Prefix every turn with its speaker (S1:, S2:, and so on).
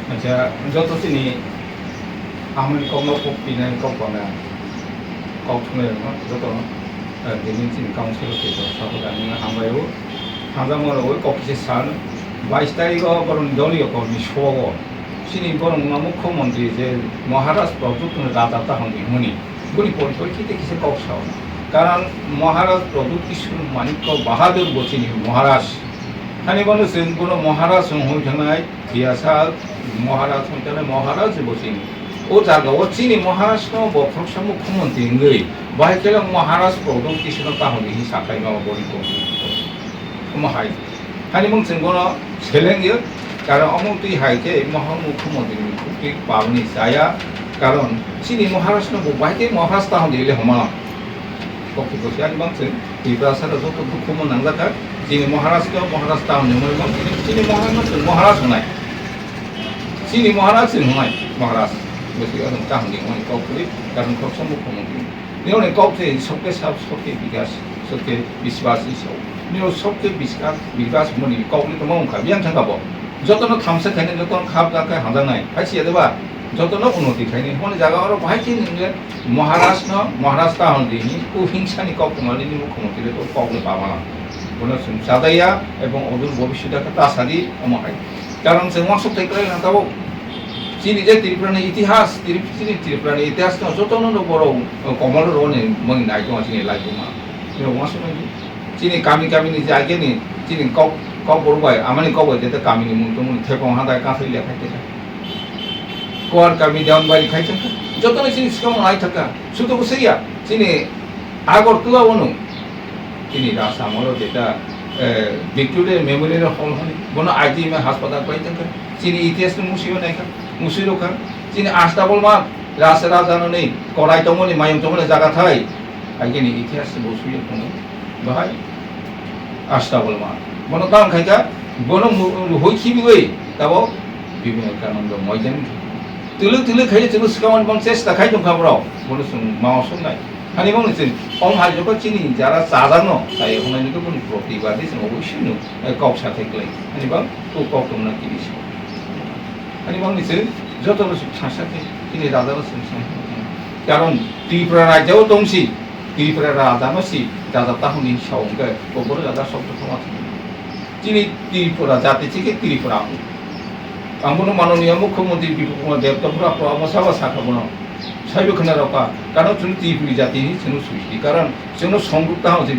S1: 자, 저도시니 아무리 겁먹고 겁거나 겁투면 저도 내민진 강체로께서 사고다니는 한가요 한가모로 왜 겁기세 산 바이스타이거 그런 논리가 거기 쇼고 신이 그런 너무 커먼데 이제 মহারাজ প্রযুক্তর রাজাতা হঙ্গি হুনি গুনি পরিকল্পিত কিসে কৌশল কারণ মহারাজ প্রভু কিশোর মানিক্য বাহাদুর বচিনি মহারাজ হানিবানো जों কোনো মহারাজ হইথানাय ধিয়াসা মহারাজ হইথানাय মহারাজ বচিনি ও জায়গাও চিনি মহারাষ্ট্র বক্রসা মুখ্যমন্ত্রী গই বাহিকেলা মহারাজ প্রভু কিশোর তাহনি সাকাই মাবা বরিকো মহাই হানিমং जों কোনো ছেলেঙ্গিও কারণ অমুক্তি হাইকে মহা মুখ্যমন্ত্রী মুক্তি পাবনি যায়া কারণ চিনি মহারাষ্ট্র বাহিকে মহারাষ্ট্র হইলে হমা কপি কসি আনিবাং जों বিপ্রাসাদা যত দুঃখ মনাংলাকা চিনি মহারাষ্ট্র হইমং চিনি মহারাজ হনাই চিনি মহারাজ হনাই মহারাজ বসি আদম তাহনি হই কপি কারণ কপসা মুখ্যমন্ত্রী নিয়নে কপসে সবকে সবকে বিকাশ সবকে বিশ্বাস ইসো নিয় সবকে বিকাশ মনি কপলি তো মংখা বিয়াং থাকাবো যতনো থামসে খাইনে যতনো খাপ জাকায় হাজানাই হাইসিয়া দেবা যতনো উন্নতি খাইনে হনে জায়গার বাহাইছি নিলে মহারাষ্ট্র হন্দিনি ও হিংসানি কপমালিনি মুখ্যমন্ত্রী তো কপলে পাবানা বলে সাদাইয়া এবং অদূর ভবিষ্যৎকে তাসাদি আমাহাই কারণ সে মহাসব থেকে নাতাবো চিনি যে ত্রিপুরানি ইতিহাস ত্রিপুরানি ইতিহাস যতনো বড় কমল রনে মং নাইতো চিনি লাইবমা মহাসব চিনি কামিনি জায়গানি চিনি কপ বড়বাই আমানি কবাই যেতে কামিনি মুন্তমুনি থেপং হাদায় কাঁথাই লেখাইতে কোয়ার কামি দেওয়ানবাড়ি খাইছেন যতনে চিনি সিকাম নাই থাকা শুধু সেইয়া চিনি আগরতলা বনো চিনি রাসামল যেটা ভিক্টোরিয়া মেমোরিয়াল হল হনি বনো আইজিএম হাসপাতাল পাইতেন চিনি ইতিহাস মুসিও নাইখা মুসিরো খান চিনি আস্তাবল মা রাসেরা জানো নেই কড়াই তমনি মায়ং তমনি জায়গা থাই আইগেনি ইতিহাস বসুইয়ে কোনো বাহাই আস্তাবল মা বনো কারণ খাইকা বনো হইখিবিওই তাবো বিবেকানন্দ ময়দান তুলে খাইলে তুলে সিকামান বং চেষ্টা খাই দं খাবরাও বলো মাওসম নাই হানি বং जों অম হাজক চিনি যারা চাজানো তাই হনাইনিকে বন প্রতিবাদী जों অবশ্যই নো কপসা থেকলাই হানি বং তো কপতমনা কিনিস হানি বং जों যত সাসাকে চিনি রাজার সংসার কারণ ত্রিপুরা রাজ্যও দংসি ত্রিপুরা রাজানসি রাজা তাহনি সাউকে বড় রাজা শব্দ সমাজ চিনি ত্রিপুরা জাতি থেকে ত্রিপুরা आंबोनो माननीय मुख्यमंत्री बिपु कुमार देवतपुरा प्रमसावा साखाबोनो साइबो खोना रका कारण जों ত্রিপুরি জাতিनि जों सृष्टि कारण जोंनो संगुप्ता